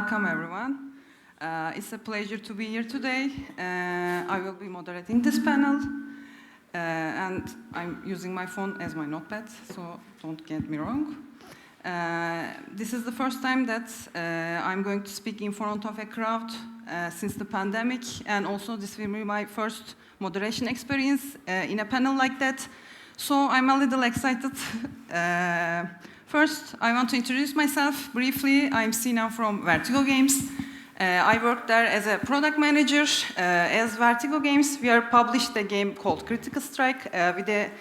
welcome everyone. It's a pleasure to be here today. I will be moderating this panel. And I'm using my phone as my notepad, so don't get me wrong. This is the first time that I'm going to speak in front of a crowd since the pandemic, and also this will be my first moderation experience in a panel like that. So I'm a little excited. First, I want to introduce myself briefly. I'm Sina from Vertigo Games. I worked there as a product manager. As Vertigo Games, we are published a game called Critical Strike with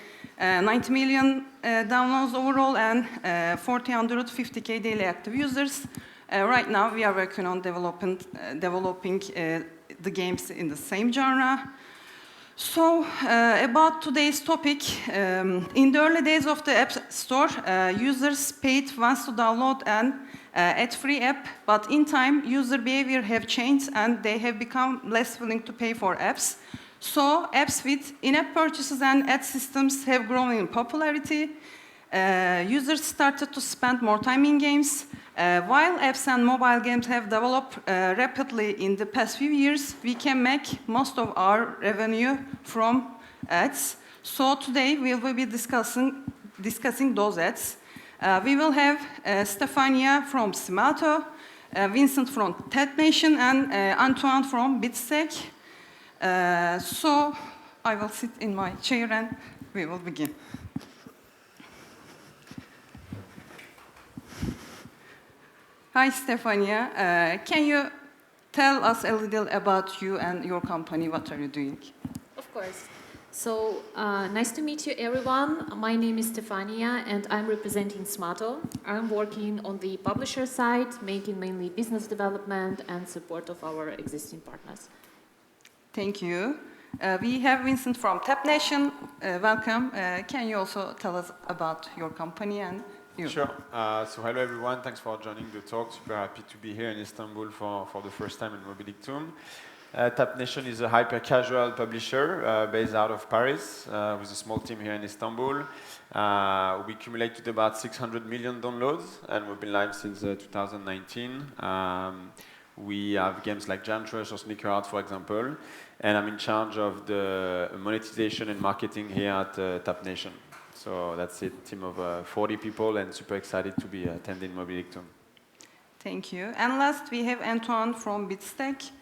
90 million downloads overall and 450K daily active users. Right now, we are working on developing the games in the same genre. So, about today's topic, in the early days of the App Store, users paid once to download an ad-free app, but in time, user behavior have changed and they have become less willing to pay for apps. So, apps with in-app purchases and ad systems have grown in popularity. Users started to spend more time in games. While apps and mobile games have developed rapidly in the past few years, we can make most of our revenue from ads. So today we will be discussing those ads. We will have Stefania from Smaato, Vincent from TapNation, and Antoine from Bidstack. So I will sit in my chair and we will begin. Hi, Stefania. Can you tell us a little about you and your company? What are you doing? Of course. So, nice to meet you, everyone. My name is Stefania, and I'm representing Smaato. I'm working on the publisher side, making mainly business development and support of our existing partners. Thank you. We have Vincent from TapNation. Welcome. Can you also tell us about your company and you? Sure. So hello everyone, thanks for joining the talk. Super happy to be here in Istanbul for the first time in Mobidictum. TapNation is a hyper-casual publisher based out of Paris with a small team here in Istanbul. We accumulated about 600 million downloads and we've been live since 2019. We have games like Giant Rush or Sneaker Art, for example, and I'm in charge of the monetization and marketing here at TapNation. So that's it, team of 40 people, and super excited to be attending Mobidictum. Thank you. And last, we have Antoine from Bidstack.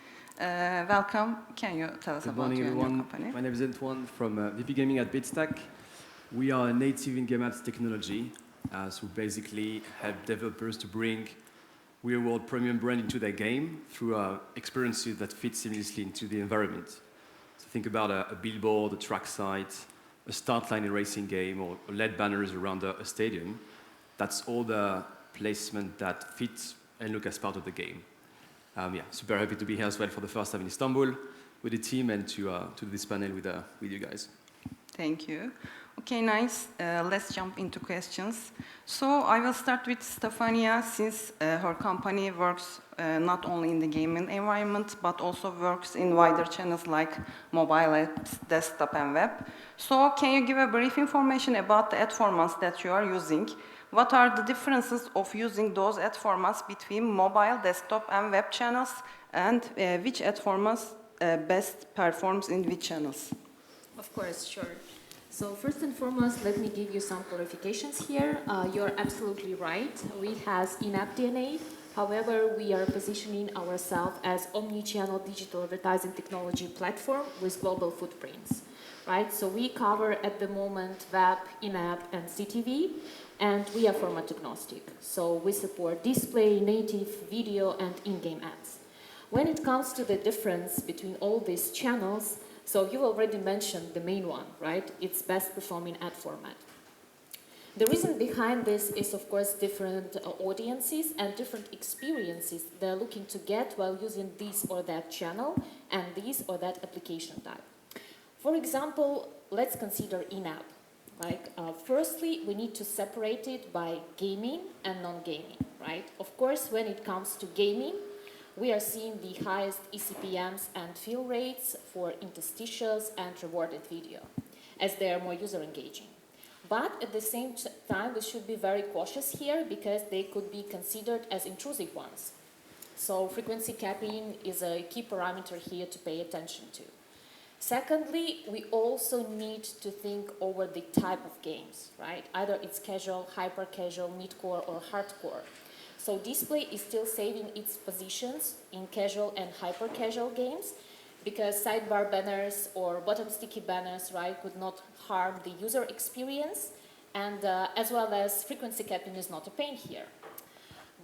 Welcome. Can you tell us about you and your company? My name is Antoine from VP Gaming at Bidstack. We are a native in-game apps technology, so basically help developers to bring real-world premium brand into their game through experiences that fit seamlessly into the environment. So think about a billboard, a track site, a start line in a racing game, or LED banners around a stadium. That's all the placement that fits and look as part of the game. Super happy to be here as well for the first time in Istanbul with the team and to do this panel with you guys. Thank you. Okay, nice. Let's jump into questions. So I will start with Stefania, since her company works not only in the gaming environment, but also works in wider channels like mobile apps, desktop, and web. So can you give a brief information about the ad formats that you are using? What are the differences of using those ad formats between mobile, desktop, and web channels? And which ad formats best performs in which channels? Of course, sure. So first and foremost, let me give you some clarifications here. You're absolutely right. We have in-app DNA. However, we are positioning ourselves as omni-channel digital advertising technology platform with global footprints, right? So we cover at the moment web, in-app, and CTV, and we are format agnostic. So we support display, native, video, and in-game ads. When it comes to the difference between all these channels, so you already mentioned the main one, right? It's best performing ad format. The reason behind this is, of course, different audiences and different experiences they're looking to get while using this or that channel and this or that application type. For example, let's consider in-app. Firstly, we need to separate it by gaming and non-gaming, right? Of course, when it comes to gaming, we are seeing the highest eCPMs and fill rates for interstitials and rewarded video, as they are more user engaging. But at the same time, we should be very cautious here because they could be considered as intrusive ones. So frequency capping is a key parameter here to pay attention to. Secondly, we also need to think over the type of games, right? Either it's casual, hyper-casual, mid-core, or hardcore. So display is still saving its positions in casual and hyper-casual games because sidebar banners or bottom sticky banners, right, could not harm the user experience, and as well as frequency capping is not a pain here.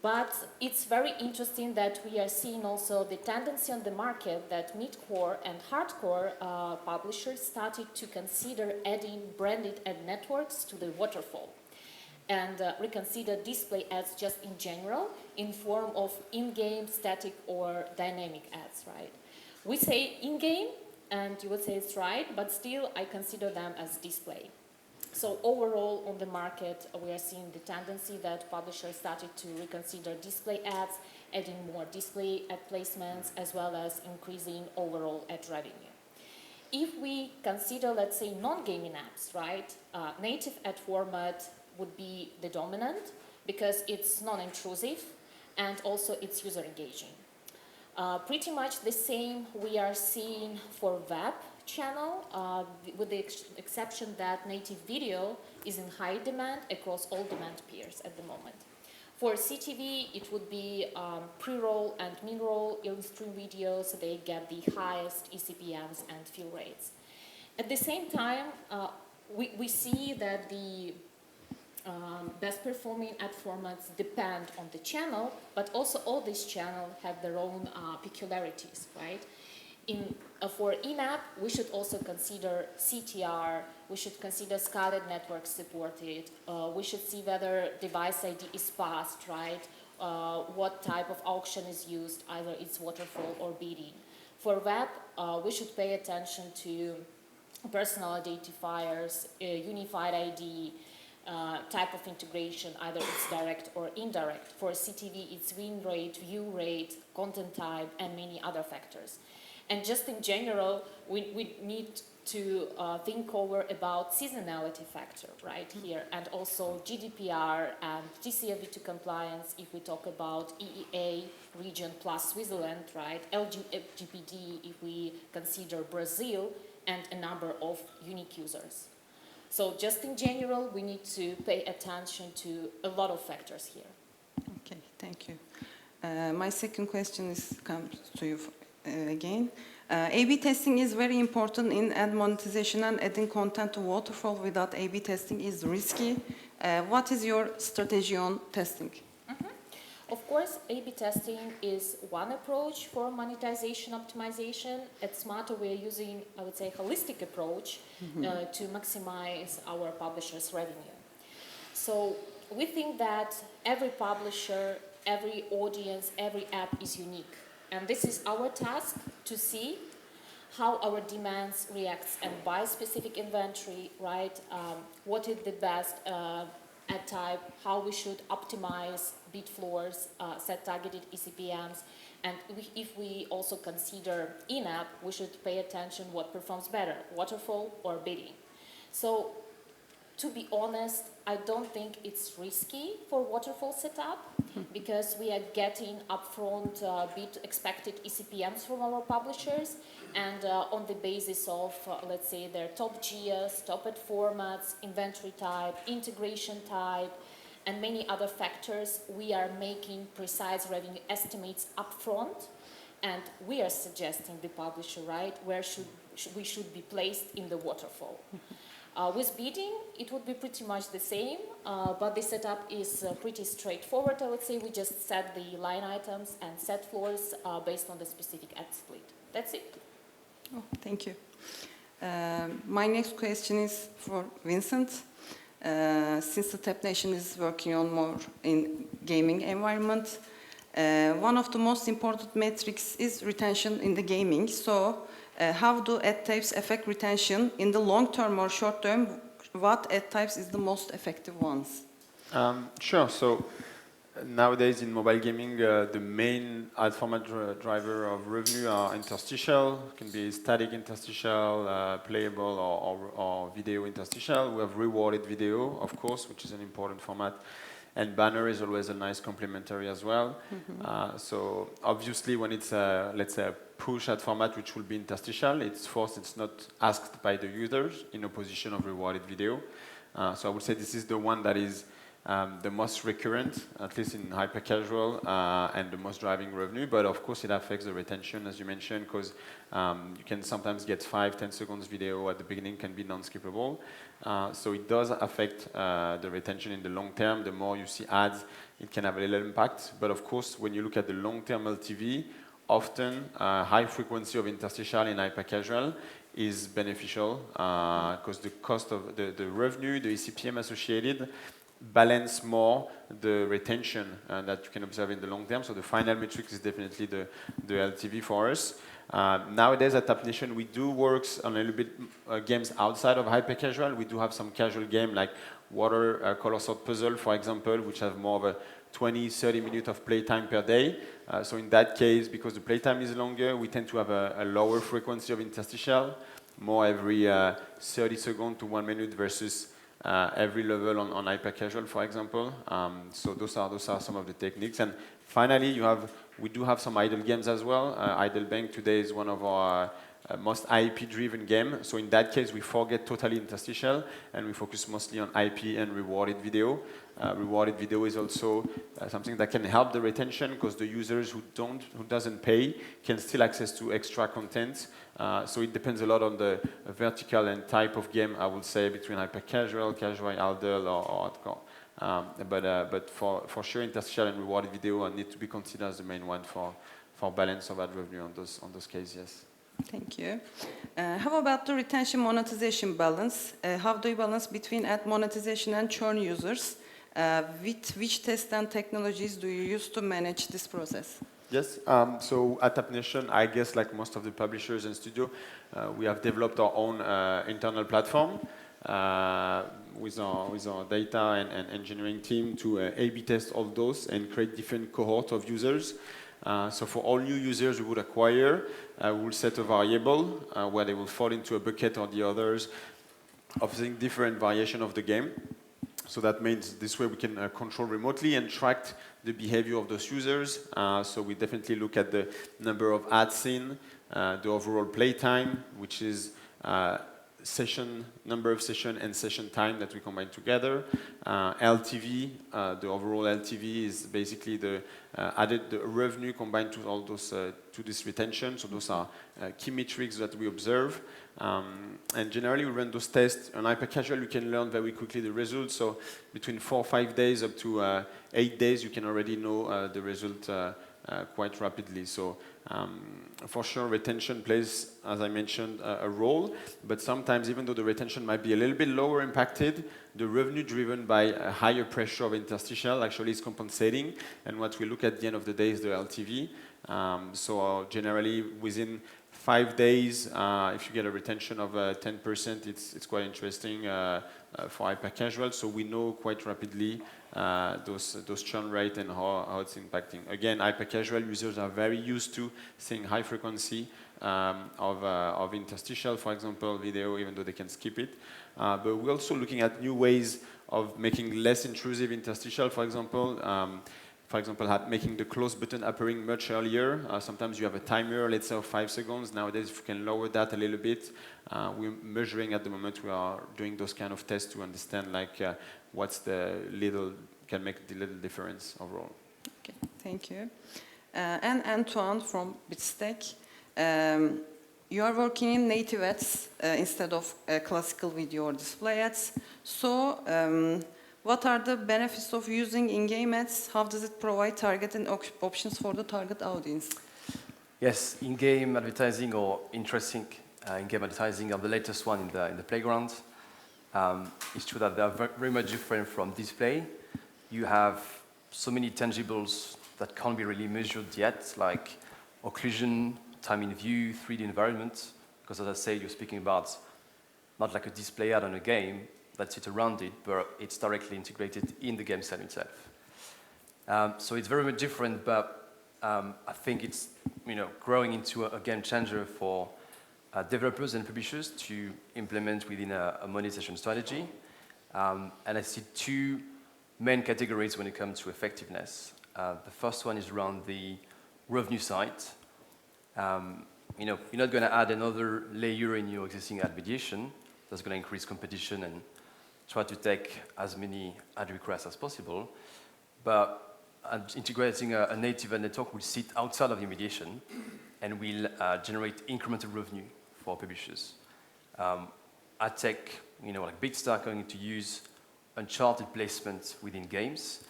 But it's very interesting that we are seeing also the tendency on the market that mid-core and hardcore publishers started to consider adding branded ad networks to the waterfall and reconsider display ads just in general in form of in-game, static, or dynamic ads, right? We say in-game, and you would say it's right, but still I consider them as display. So overall on the market, we are seeing the tendency that publishers started to reconsider display ads, adding more display ad placements, as well as increasing overall ad revenue. If we consider, let's say, non-gaming apps, right, native ad format would be the dominant because it's non-intrusive and also it's user engaging. Pretty much the same we are seeing for web channel, with the exception that native video is in high demand across all demand peers at the moment. For CTV, it would be pre-roll and mid-roll in-stream videos. They get the highest eCPMs and fill rates. At the same time, we see that the best performing ad formats depend on the channel, but also all these channels have their own peculiarities, right? For in-app, we should also consider CTR, we should consider SCADA networks supported, we should see whether device ID is passed, right? What type of auction is used, either it's waterfall or bidding. For web, we should pay attention to personal identifiers, unified ID, type of integration, either it's direct or indirect. For CTV, it's win rate, view rate, content type, and many other factors. And just in general, we need to think over about seasonality factor right here, and also GDPR and TCFD2 compliance if we talk about EEA region plus Switzerland, right? LGBT if we consider Brazil, and a number of unique users. So just in general, we need to pay attention to a lot of factors here. Okay, thank you. My second question comes to you again. A/B testing is very important in ad monetization, and adding content to waterfall without A/B testing is risky. What is your strategy on testing? Of course, A/B testing is one approach for monetization optimization. At Smaato, we are using, I would say, a holistic approach to maximize our publishers' revenue. So we think that every publisher, every audience, every app is unique. And this is our task to see how our demands reacts and buy specific inventory, right? What is the best ad type, how we should optimize bid floors, set targeted eCPMs, and if we also consider in-app, we should pay attention what performs better, waterfall or bidding. So to be honest, I don't think it's risky for waterfall setup because we are getting upfront bid expected eCPMs from our publishers, and on the basis of, let's say, their top geos, top ad formats, inventory type, integration type, and many other factors, we are making precise revenue estimates upfront, and we are suggesting the publisher, right, where we should be placed in the waterfall. With bidding, it would be pretty much the same, but the setup is pretty straightforward, I would say. We just set the line items and set floors based on the specific ad split. That's it. Oh, thank you. My next question is for Vincent. Since the TapNation is working on more in gaming environment, one of the most important metrics is retention in the gaming. So how do ad types affect retention in the long term or short term? What ad types is the most effective ones? Sure. So nowadays in mobile gaming, the main ad format driver of revenue are interstitial. It can be static interstitial, playable, or video interstitial. We have rewarded video, of course, which is an important format And banner is always a nice complementary as well. So obviously when it's, let's say, a push ad format which will be interstitial, it's not asked by the users in opposition of rewarded video. So I would say this is the one that is the most recurrent, at least in hyper-casual, and the most driving revenue. But of course, it affects the retention, as you mentioned, because you can sometimes get 5-10 seconds video at the beginning can be non-skippable. So it does affect the retention in the long term. The more you see ads, it can have a little impact. But of course, when you look at the long-term LTV, often high frequency of interstitial in hyper-casual is beneficial because the cost of the revenue, the eCPM associated, balance more the retention that you can observe in the long term. So the final metric is definitely the LTV for us. Nowadays at TapNation, we do work on a little bit games outside of hyper-casual. We do have some casual game like water color sort puzzle, for example, which have more of a 20-30 minutes of playtime per day. So in that case, because the playtime is longer, we tend to have a lower frequency of interstitial, more every 30 seconds to 1 minute versus every level on hyper-casual, for example. So those are some of the techniques. And finally, we do have some idle games as well. Idle Bank today is one of our most IP-driven game. So in that case, we forget totally interstitial, and we focus mostly on IP and rewarded video. Rewarded video is also something that can help the retention because the users who doesn't pay can still access to extra content. So it depends a lot on the vertical and type of game, I would say, between hyper-casual, casual, idle, or hardcore. But for sure, interstitial and rewarded video need to be considered as the main one for balance of ad revenue on those cases, yes. Thank you. How about the retention monetization balance? How do you balance between ad monetization and churn users? With which tests and technologies do you use to manage this process? Yes, so at TapNation, I guess like most of the publishers and studio, we have developed our own internal platform with our data and engineering team to A/B test all those and create different cohorts of users. So for all new users we would acquire, we'll set a variable where they will fall into a bucket or the others, offering different variation of the game. So that means this way we can control remotely and track the behavior of those users. So we definitely look at the number of ads seen, the overall playtime, which is number of session and session time that we combine together. LTV, the overall LTV is basically the revenue combined to all those to this retention. So those are key metrics that we observe. And generally, we run those tests. On hyper-casual, you can learn very quickly the results. So between 4 or 5 days up to 8 days, you can already know the result quite rapidly. So for sure, retention plays, as I mentioned, a role. But sometimes, even though the retention might be a little bit lower impacted, the revenue driven by a higher pressure of interstitial actually is compensating. And what we look at the end of the day is the LTV. So generally, within 5 days, if you get a retention of 10%, it's quite interesting for hyper-casual. So we know quite rapidly those churn rate and how it's impacting. Again, hyper-casual users are very used to seeing high frequency of interstitial, for example, video, even though they can skip it. But we're also looking at new ways of making less intrusive interstitial, for example, making the close button appearing much earlier. Sometimes you have a timer, let's say, of 5 seconds. Nowadays, if you can lower that a little bit, we're measuring at the moment. We are doing those kind of tests to understand can make the little difference overall. Okay, thank you. And Antoine from Bidstack. You are working in native ads instead of classical video or display ads. So, what are the benefits of using in-game ads? How does it provide targeting options for the target audience? Yes, in-game advertising or interesting in-game advertising are the latest one in the playground. It's true that they are very much different from display. You have so many tangibles that can't be really measured yet, like occlusion, time in view, 3D environment. Because as I say, you're speaking about not like a display ad on a game that sits around it, but it's directly integrated in the game set itself. So it's very much different, but I think it's growing into a game changer for developers and publishers to implement within a monetization strategy. And I see 2 main categories when it comes to effectiveness. The first one is around the revenue side. You're not going to add another layer in your existing ad mediation. That's going to increase competition and try to take as many ad requests as possible. But integrating a native ad network will sit outside of the mediation and will generate incremental revenue for publishers. Ad tech, like Bidstack, are going to use uncharted placements within games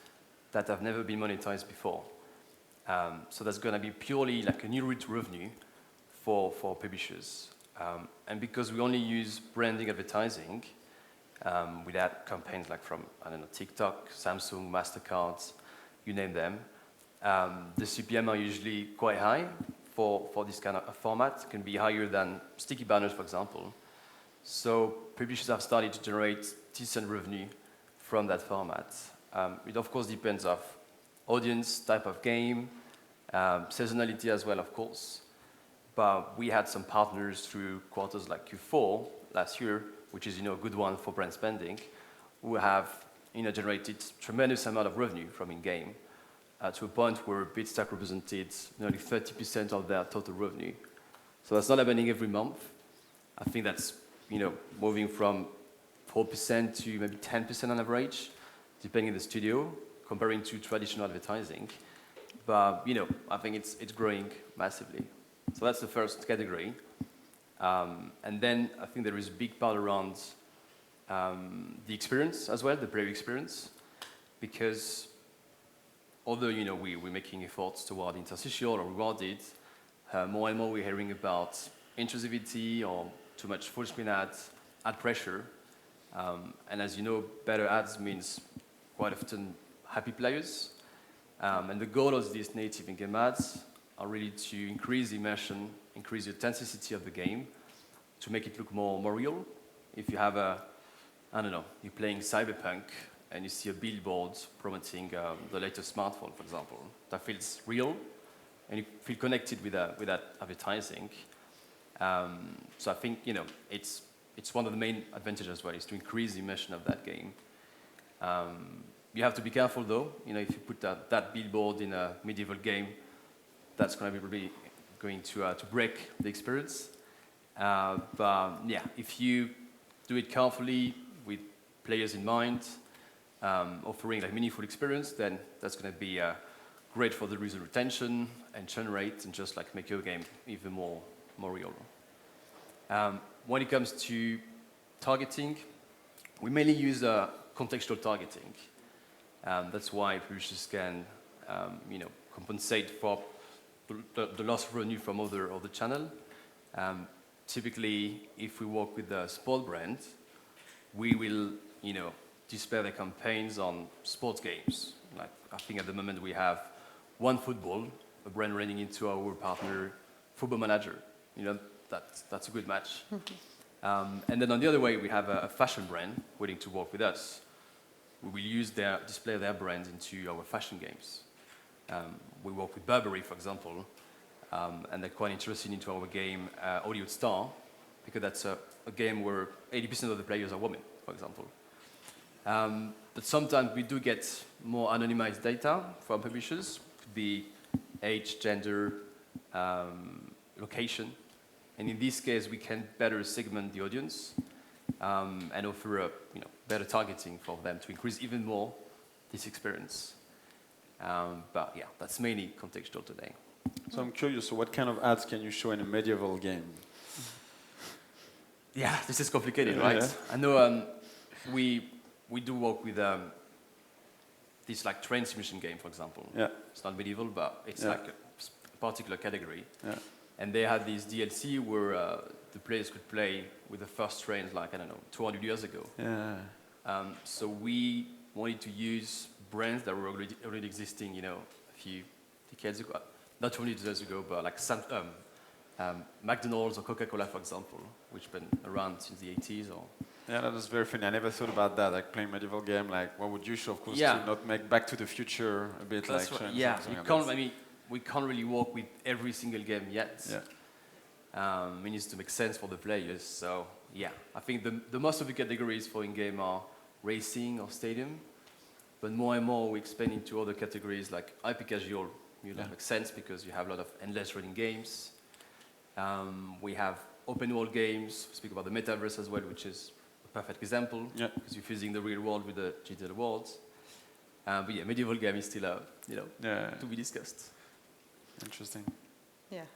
that have never been monetized before. So that's going to be purely like a new route to revenue for publishers. And because we only use branding advertising, without campaigns like from, TikTok, Samsung, MasterCard, you name them, the CPM are usually quite high for this kind of format. It can be higher than sticky banners, for example. So publishers have started to generate decent revenue from that format. It of course depends on audience, type of game, seasonality as well, of course. But we had some partners through quarters like Q4 last year, which is a good one for brand spending, who have generated tremendous amount of revenue from in-game to a point where Bidstack represented nearly 30% of their total revenue. So that's not happening every month. I think that's moving from 4% to maybe 10% on average, depending on the studio, comparing to traditional advertising. But I think it's growing massively. So that's the first category. And then I think there is a big part around the experience as well, the player experience, because although we're making efforts toward interstitial or rewarded, more and more we're hearing about intrusivity or too much full screen ads, ad pressure. And as you know, better ads means quite often happy players. And the goal of these native in-game ads are really to increase the immersion, increase the authenticity of the game, to make it look more real. If you have you're playing Cyberpunk and you see a billboard promoting the latest smartphone, for example, that feels real, and you feel connected with that advertising. So I think it's one of the main advantages as well, is to increase the immersion of that game. You have to be careful though. If you put that billboard in a medieval game, that's going to be really going to break the experience. But yeah, if you do it carefully with players in mind, offering like meaningful experience, then that's going to be great for the user retention and churn rate, and just like make your game even more real. When it comes to targeting, we mainly use contextual targeting. That's why publishers can compensate for the lost revenue from other channel. Typically, if we work with a sport brand, we will display their campaigns on sports games. Like I think at the moment we have OneFootball, a brand running into our partner Football Manager. That's a good match. And then on the other way, we have a fashion brand willing to work with us. We will display their brand into our fashion games. We work with Burberry, for example, and they're quite interested into our game Hollywood Star, because that's a game where 80% of the players are women, for example. But sometimes we do get more anonymized data from publishers. It could be age, gender, location. And in this case, we can better segment the audience and offer better targeting for them to increase even more this experience. But yeah, that's mainly contextual today. So I'm curious, so what kind of ads can you show in a medieval game? Yeah, this is complicated, right? Yeah. I know we do work with this like train simulation game, for example. Yeah. It's not medieval, but it's like a particular category. Yeah. And they had this DLC where the players could play with the first trains, like, 200 years ago. Yeah. So we wanted to use brands that were already existing, a few decades ago. Not 20 years ago, but like McDonald's or Coca-Cola, for example, which have been around since the 80s. Yeah, that was very funny. I never thought about that, like playing medieval game. Like, what would you show? Of course, to not make Back to the Future a bit That's like. Right. Yeah, we can't really work with every single game yet. Yeah. It needs to make sense for the players. So yeah, I think the most of the categories for in-game are racing or stadium. but more and more we expand into other categories like hyper casual. Makes sense because you have a lot of endless running games. We have open world games. We speak about the metaverse as well, which is a perfect example because you're fusing the real world with the digital world. But yeah, medieval game is still, to be discussed. Interesting. Yeah.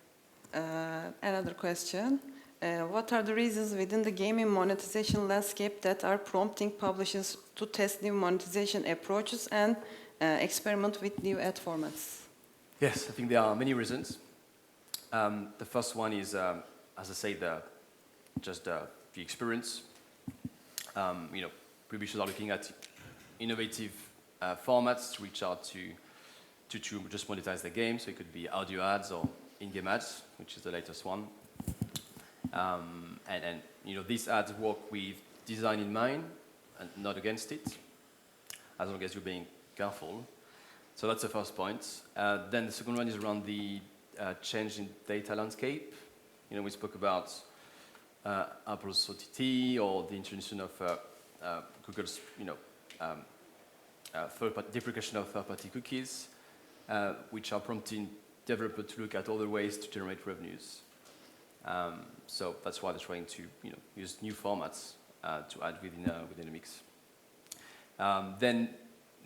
Another question. What are the reasons within the gaming monetization landscape that are prompting publishers to test new monetization approaches and experiment with new ad formats? Yes, I think there are many reasons. The first one is, as I said, just the experience. Publishers are looking at innovative formats to reach out to just monetize the game. So it could be audio ads or in-game ads, which is the latest one. And these ads work with design in mind and not against it, as long as you're being careful. So that's the first point. Then the second one is around the change in data landscape. We spoke about Apple's OTT or the introduction of Google's, deprecation of third-party cookies, which are prompting developers to look at other ways to generate revenues. So that's why they're trying to use new formats to add within a mix. Then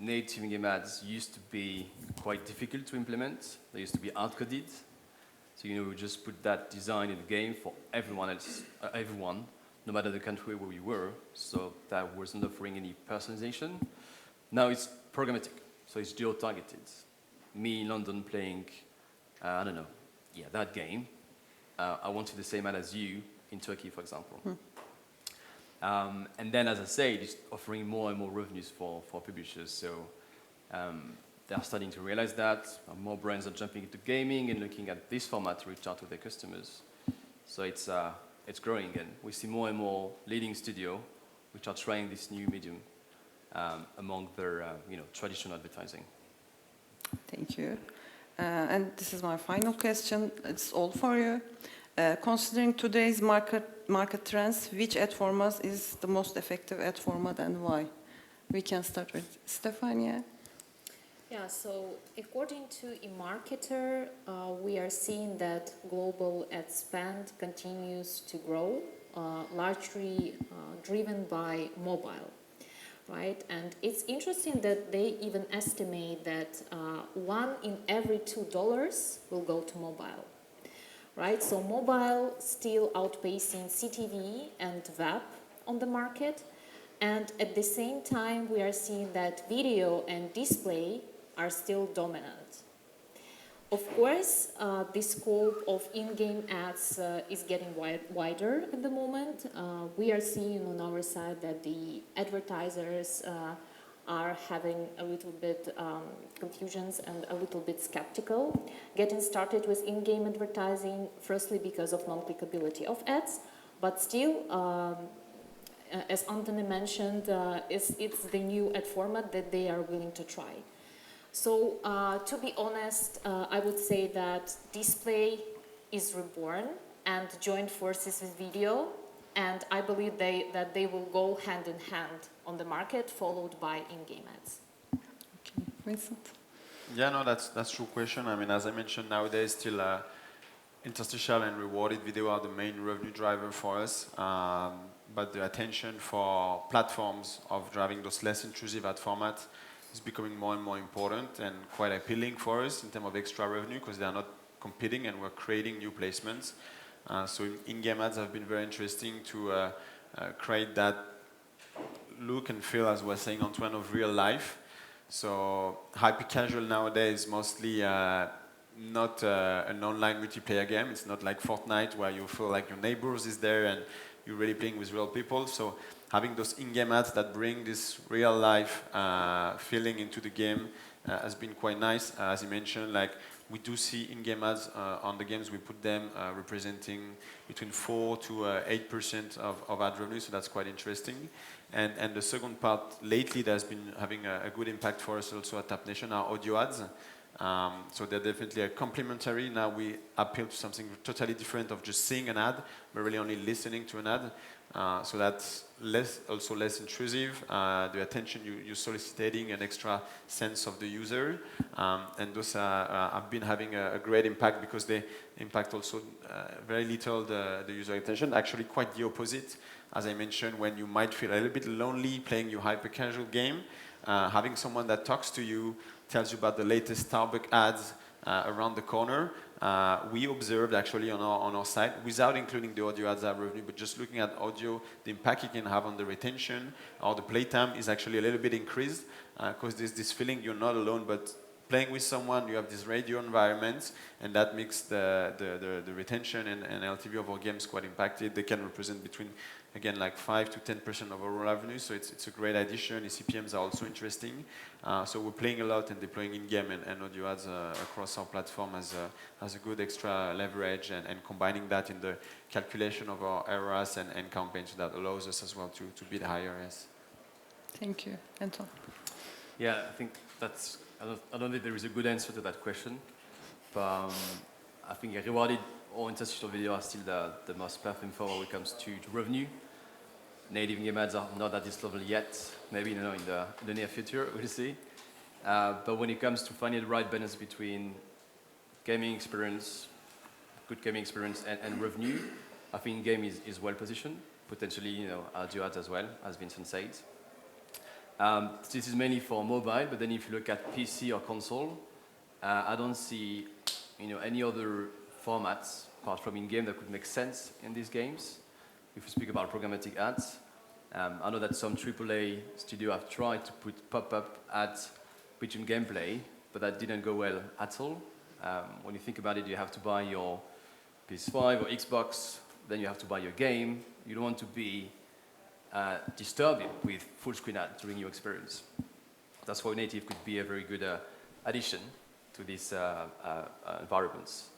native in-game ads used to be quite difficult to implement. They used to be hard-coded. So we just put that design in the game for everyone, no matter the country where we were. So that wasn't offering any personalization. Now it's programmatic, so it's geo-targeted. Me in London playing, that game. I wanted the same ad as you in Turkey, for example. And then, as I said, it's offering more and more revenues for publishers. So they're starting to realize that. More brands are jumping into gaming and looking at this format to reach out to their customers. So it's growing, and we see more and more leading studios which are trying this new medium among their traditional advertising. Thank you. And this is my final question. It's all for you. Considering today's market trends, which ad format is the most effective ad format and why? We can start with Stefania. Yeah, so according to eMarketer, we are seeing that global ad spend continues to grow, largely driven by mobile, right? And it's interesting that they even estimate that $1 in every $2 will go to mobile, right? So mobile still outpacing CTV and web on the market. And at the same time, we are seeing that video and display are still dominant. Of course, the scope of in-game ads is getting wider at the moment. We are seeing on our side that the advertisers are having a little bit confusions and a little bit skeptical. Getting started with in-game advertising, firstly because of non-clickability of ads, but still, as Anthony mentioned, it's the new ad format that they are willing to try. So to be honest, I would say that display is reborn and joined forces with video, and I believe that they will go hand in hand on the market, followed by in-game ads. Okay, Vincent. Yeah, no, that's true question. I mean, as I mentioned, nowadays still interstitial and rewarded video are the main revenue driver for us. But the attention for platforms of driving those less intrusive ad formats is becoming more and more important and quite appealing for us in terms of extra revenue because they are not competing and we're creating new placements. So in-game ads have been very interesting to create that look and feel, as we're saying, Antoine, of real life. So hyper-casual nowadays is mostly not an online multiplayer game. It's not like Fortnite where you feel like your neighbors is there and you're really playing with real people. So having those in-game ads that bring this real life feeling into the game has been quite nice. As you mentioned, like we do see in-game ads on the games. We put them representing between 4 to 8% of ad revenue, so that's quite interesting. And the second part, lately, that's been having a good impact for us also at TapNation, are audio ads. So they're definitely a complementary. Now we appeal to something totally different of just seeing an ad, but really only listening to an ad. So that's also less intrusive. The attention you're soliciting, an extra sense of the user. And those have been having a great impact because they impact also very little the user attention. Actually quite the opposite. As I mentioned, when you might feel a little bit lonely playing your hyper-casual game, having someone that talks to you, tells you about the latest Starbucks ads around the corner. We observed actually on our site, without including the audio ads revenue, but just looking at audio, the impact it can have on the retention or the playtime is actually a little bit increased because there's this feeling you're not alone, but playing with someone, you have this radio environment, and that makes the retention and LTV of our games quite impacted. They can represent between, again, like 5 to 10% of our revenue, so it's a great addition. The CPMs are also interesting. So we're playing a lot and deploying in-game and audio ads across our platform as a good extra leverage, and combining that in the calculation of our eras and campaigns, that allows us as well to bid higher, yes. Thank you. Anton? Yeah, I think that's, I don't think there is a good answer to that question, but I think rewarded or interstitial video are still the most performing for when it comes to revenue. Native game ads are not at this level yet, maybe in the near future, we'll see. But when it comes to finding the right balance between gaming experience, good gaming experience and revenue, I think game is well positioned, potentially audio ads as well, as Vincent said. This is mainly for mobile, but then if you look at PC or console, I don't see any other formats apart from in-game that could make sense in these games. If we speak about programmatic ads, I know that some AAA studios have tried to put pop-up ads between gameplay, but that didn't go well at all. When you think about it, you have to buy your PS5 or Xbox, then you have to buy your game. You don't want to be disturbing with full screen ads during your experience. That's why native could be a very good addition to these environments.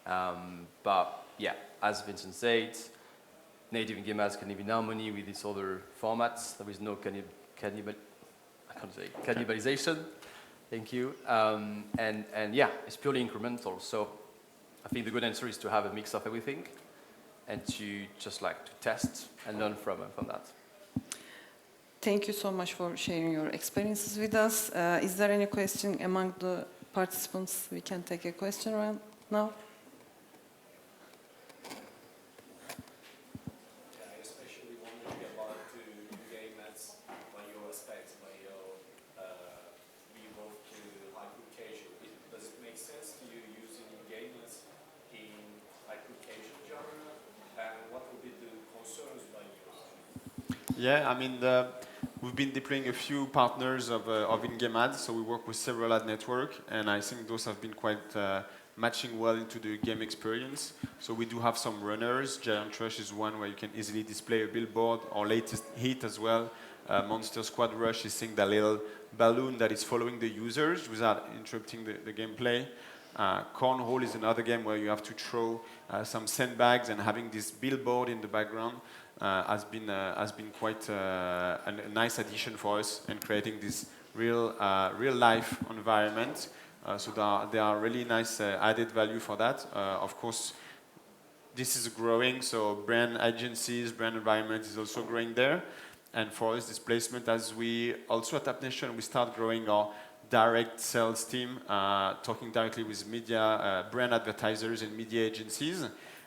But yeah, as Vincent said, native in-game ads can live in harmony with these other formats. There is no cannibalization. Thank you. And yeah, it's purely incremental. So I think the good answer is to have a mix of everything, and to just to test and learn from that. Thank you so much for sharing your experiences with us. Is there any question among the participants? We can take a question right now. I especially wondering about the game ads when you aspect when you move to hyper-casual. Does it make sense to you using game ads in hyper-casual genre? And what would be the concerns by you? Yeah, I mean, we've been deploying a few partners of in-game ads, so we work with several ad networks, and I think those have been quite matching well into the game experience. So we do have some runners. Giant Rush is one where you can easily display a billboard. Our latest hit as well, Monster Squad Rush, is seeing that little balloon that is following the users without interrupting the gameplay. Cornhole is another game where you have to throw some sandbags, and having this billboard in the background has been quite a nice addition for us, and creating this real life environment. So there are really nice added value for that. Of course, this is growing, so brand agencies, brand environment is also growing there. And for us, this placement, as we also at TapNation, we start growing our direct sales team, talking directly with media, brand advertisers and media agencies.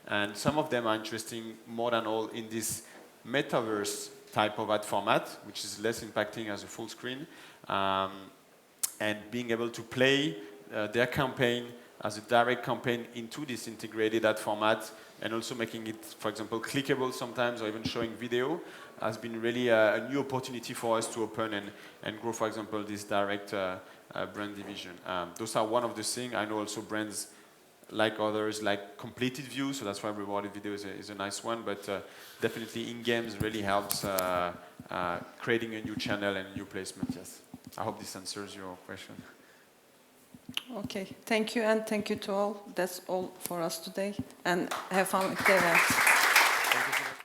And some of them are interesting more than all in this metaverse type of ad format, which is less impacting as a full screen. And being able to play their campaign as a direct campaign into this integrated ad format, and also making it, for example, clickable sometimes, or even showing video, has been really a new opportunity for us to open and grow, for example, this direct brand division. Those are one of the things. I know also brands like others like completed view, so that's why rewarded video is a nice one, but definitely in-games really helps creating a new channel and a new placement, yes. I hope this answers your question. Okay, thank you, and thank you to all. That's all for us today, and have fun with the event.